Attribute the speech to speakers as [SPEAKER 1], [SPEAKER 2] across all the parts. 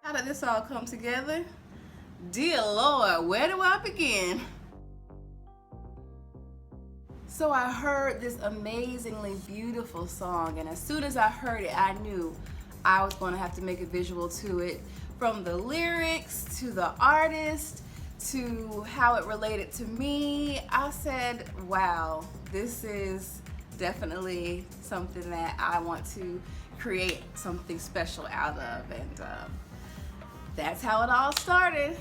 [SPEAKER 1] How did this all come together? Dear Lord, where do I begin? So I heard this amazingly beautiful song, and as soon as I heard it, I knew I was going to have to make a visual to it, from the lyrics to the artist to how it related to me. I said, wow, this is definitely something that I want to create something special out of, and that's how it all started.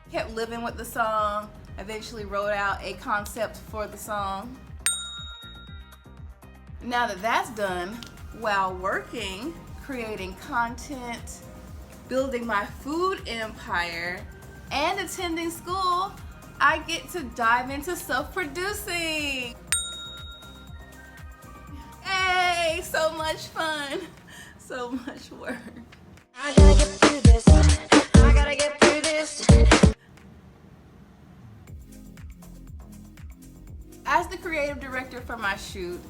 [SPEAKER 1] Kept living with the song, eventually wrote out a concept for the song. Now that that's done, while working, creating content, building my food empire, and attending school, I get to dive into self-producing. Hey, so much fun, so much work.
[SPEAKER 2] I gotta get through this. I gotta get through this.
[SPEAKER 1] As the creative director for my shoot,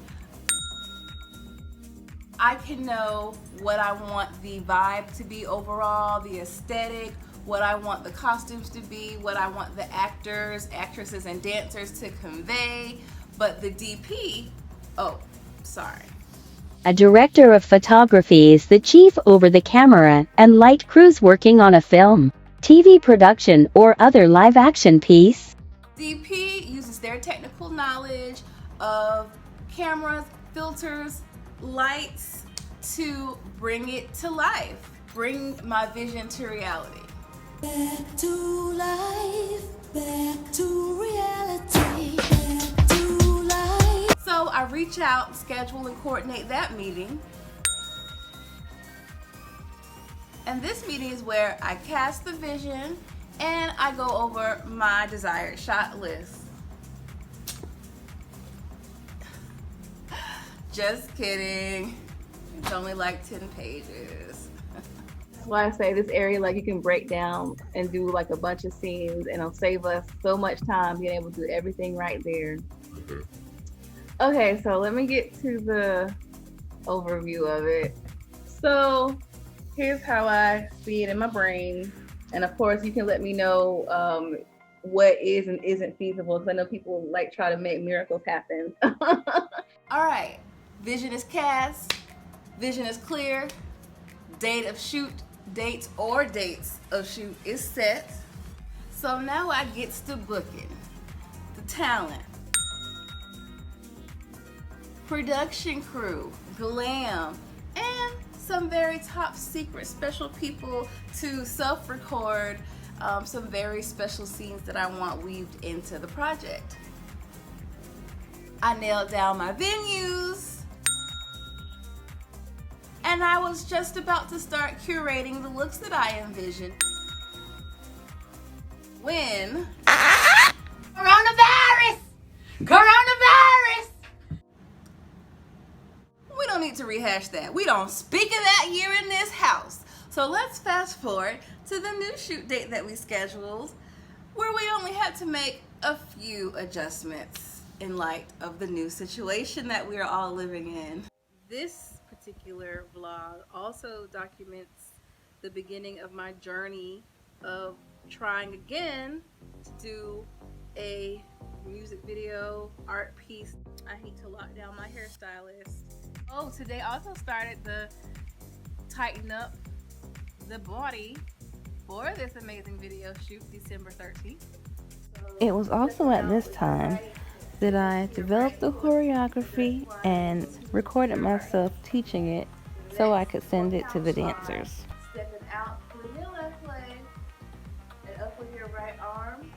[SPEAKER 1] I can know what I want the vibe to be overall, the aesthetic, what I want the costumes to be, what I want the actors, actresses, and dancers to convey. But the DP, oh, sorry.
[SPEAKER 3] A director of photography is the chief over the camera and light crews working on a film, TV production, or other live-action piece.
[SPEAKER 1] DP uses their technical knowledge of cameras, filters, lights to bring it to life, bring my vision to reality.
[SPEAKER 2] Back to life, back to reality, back to life.
[SPEAKER 1] So I reach out, schedule, and coordinate that meeting. And this meeting is where I cast the vision and I go over my desired shot list. Just kidding. It's only like 10 pages.
[SPEAKER 4] That's why I say this area, like, you can break down and do like a bunch of scenes, and it'll save us so much time being able to do everything right there. Okay, so let me get to the overview of it. So here's how I see it in my brain. And of course, you can let me know what is and isn't feasible, because I know people like try to make miracles happen.
[SPEAKER 1] All right, vision is cast, vision is clear, date of shoot, dates of shoot is set. So now I gets to booking, the talent, production crew, glam, and some very top secret special people to self-record some very special scenes that I want weaved into the project. I nailed down my venues, and I was just about to start curating the looks that I envisioned when coronavirus! We don't need to rehash that. We don't speak of that year in this house. So let's fast forward to the new shoot date that we scheduled, where we only had to make a few adjustments in light of the new situation that we are all living in. This particular vlog also documents the beginning of my journey of trying again to do a music video, art piece. I need to lock down my hairstylist. Oh, today also started the tighten up the body for this amazing video shoot, December 13th.
[SPEAKER 5] It was also at this time that I developed the choreography and recorded myself teaching it so I could send it to the dancers.
[SPEAKER 1] Stepping out with your left leg and up with your right arm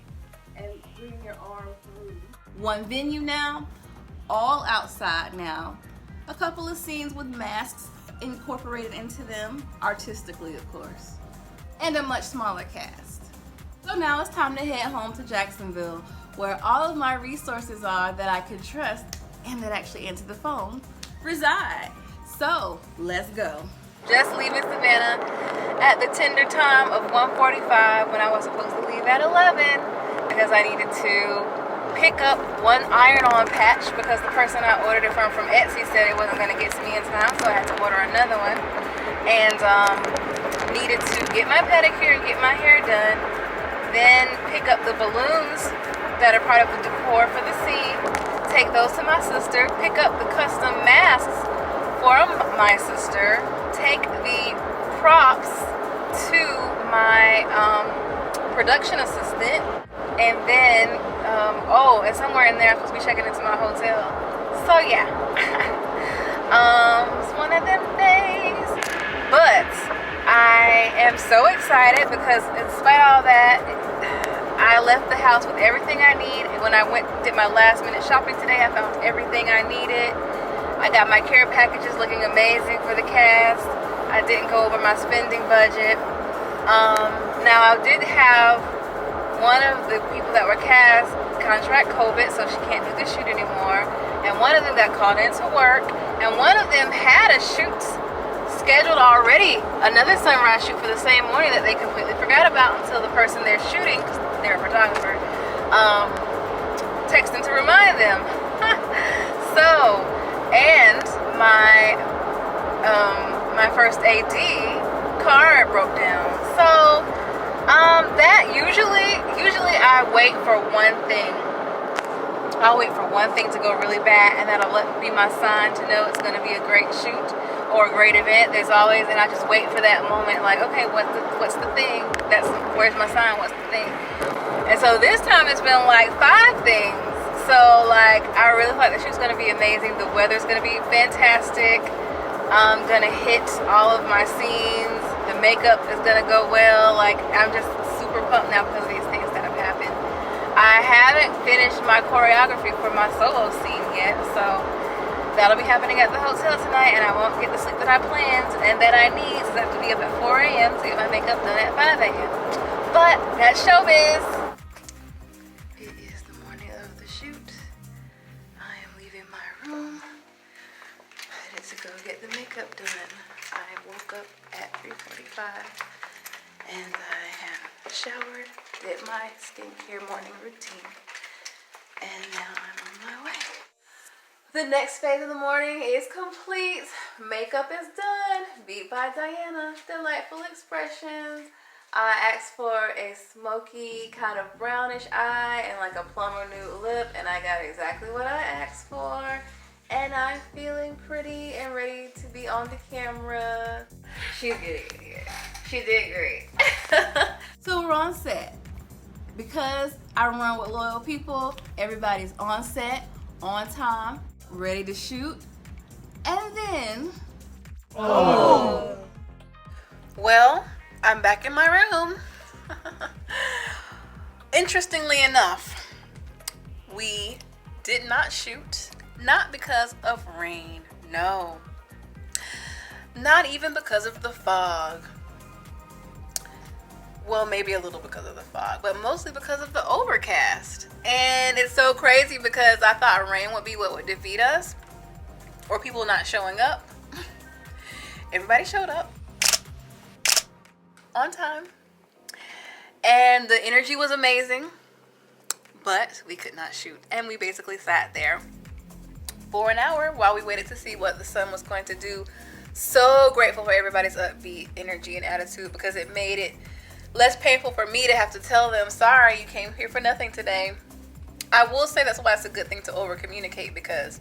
[SPEAKER 1] and bring your arm through. One venue now, all outside now. A couple of scenes with masks incorporated into them, artistically of course, and a much smaller cast. So now it's time to head home to Jacksonville, where all of my resources are that I could trust and that actually answer the phone reside. So let's go. Just leaving Savannah at the tender time of 1:45 when I was supposed to leave at 11 because I needed to pick up one iron-on patch because the person I ordered it from Etsy said it wasn't going to get to me in time, so I had to order another one. and needed to get my pedicure and get my hair done, then pick up the balloons that are part of the decor for the scene, take those to my sister, pick up the custom masks for my sister, take the props to my production assistant, and then and somewhere in there I'm supposed to be checking into my hotel. So yeah. It's one of them days. But I am so excited because in spite of all that, I left the house with everything I need. When I did my last minute shopping today, I found everything I needed. I got my care packages looking amazing for the cast. I didn't go over my spending budget. Now I did have one of the people that were cast contract COVID, so she can't do the shoot anymore. And one of them got called into work, and one of them had a shoot scheduled already, another sunrise shoot for the same morning that they completely forgot about until the person they're shooting, because they're a photographer, texted to remind them. So, and my first AD car broke down. So that usually I wait for one thing. I'll wait for one thing to go really bad, and that'll be my sign to know it's going to be a great shoot or a great event. There's always, and I just wait for that moment, like, okay, what's the thing? Where's my sign? What's the thing? And so this time it's been like 5 things. So like, I really feel like the shoot's going to be amazing. The weather's going to be fantastic. I'm going to hit all of my scenes. The makeup is going to go well. Like, I'm just super pumped now because of these things that have happened. I haven't finished my choreography for my solo scene yet, so that'll be happening at the hotel tonight, and I won't get the sleep that I planned and that I need, so I have to be up at 4 a.m. to get my makeup done at 5 a.m. But that's showbiz. It is the morning of the shoot. I am leaving my room, headed to go get the makeup done. I woke up at 3:45, and I have showered, did my skincare morning routine, and now I'm on my way. The next phase of the morning is complete. Makeup is done. Beat by Diana. Delightful expressions. I asked for a smoky kind of brownish eye and like a plumber nude lip, and I got exactly what I asked for. And I'm feeling pretty and ready to be on the camera. She's getting it here. She did great. So we're on set. Because I run with loyal people, everybody's on set, on time, ready to shoot. And then... Oh! Well, I'm back in my room. Interestingly enough, we did not shoot. Not because of rain, no. Not even because of the fog. Well, maybe a little because of the fog, but mostly because of the overcast. And it's so crazy because I thought rain would be what would defeat us, or people not showing up. Everybody showed up on time, and the energy was amazing, but we could not shoot. And we basically sat there for an hour while we waited to see what the sun was going to do. So grateful for everybody's upbeat energy and attitude, because it made it less painful for me to have to tell them, sorry, you came here for nothing today. I will say that's why it's a good thing to over communicate, because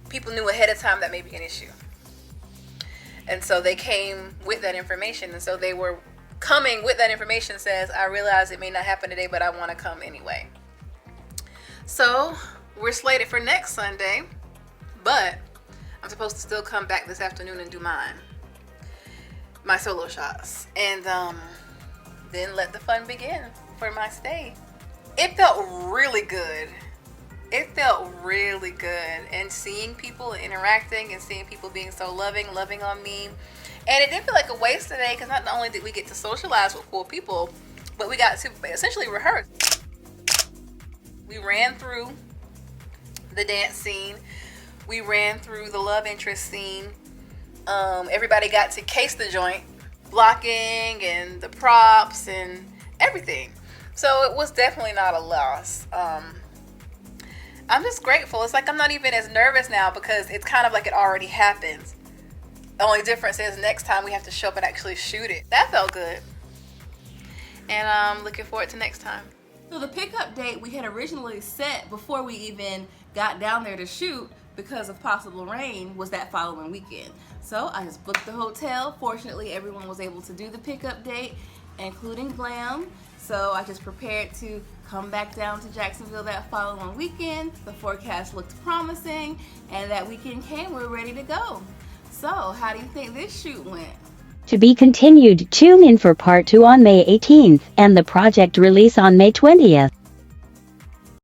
[SPEAKER 1] people knew ahead of time that may be an issue, and so they came with that information. And so they were coming with that information, says, I realize it may not happen today, but I want to come anyway. So we're slated for next Sunday, but I'm supposed to still come back this afternoon and do my solo shots, and then let the fun begin for my stay. It felt really good. It felt really good, and seeing people interacting and seeing people being so loving on me. And it didn't feel like a waste today, because not only did we get to socialize with cool people, but we got to essentially rehearse. We ran through the dance scene. We ran through the love interest scene. Everybody got to case the joint, blocking and the props and everything. So it was definitely not a loss. I'm just grateful. It's like I'm not even as nervous now, because it's kind of like it already happens. The only difference is next time we have to show up and actually shoot it. That felt good. And I'm looking forward to next time. So the pickup date we had originally set before we even got down there to shoot because of possible rain was that following weekend. So I just booked the hotel. Fortunately, everyone was able to do the pickup date, including Glam. So I just prepared to come back down to Jacksonville that following weekend. The forecast looked promising, and that weekend came, we're ready to go. So how do you think this shoot went?
[SPEAKER 3] To be continued. Tune in for part 2 on May 18th and the project release on May 20th.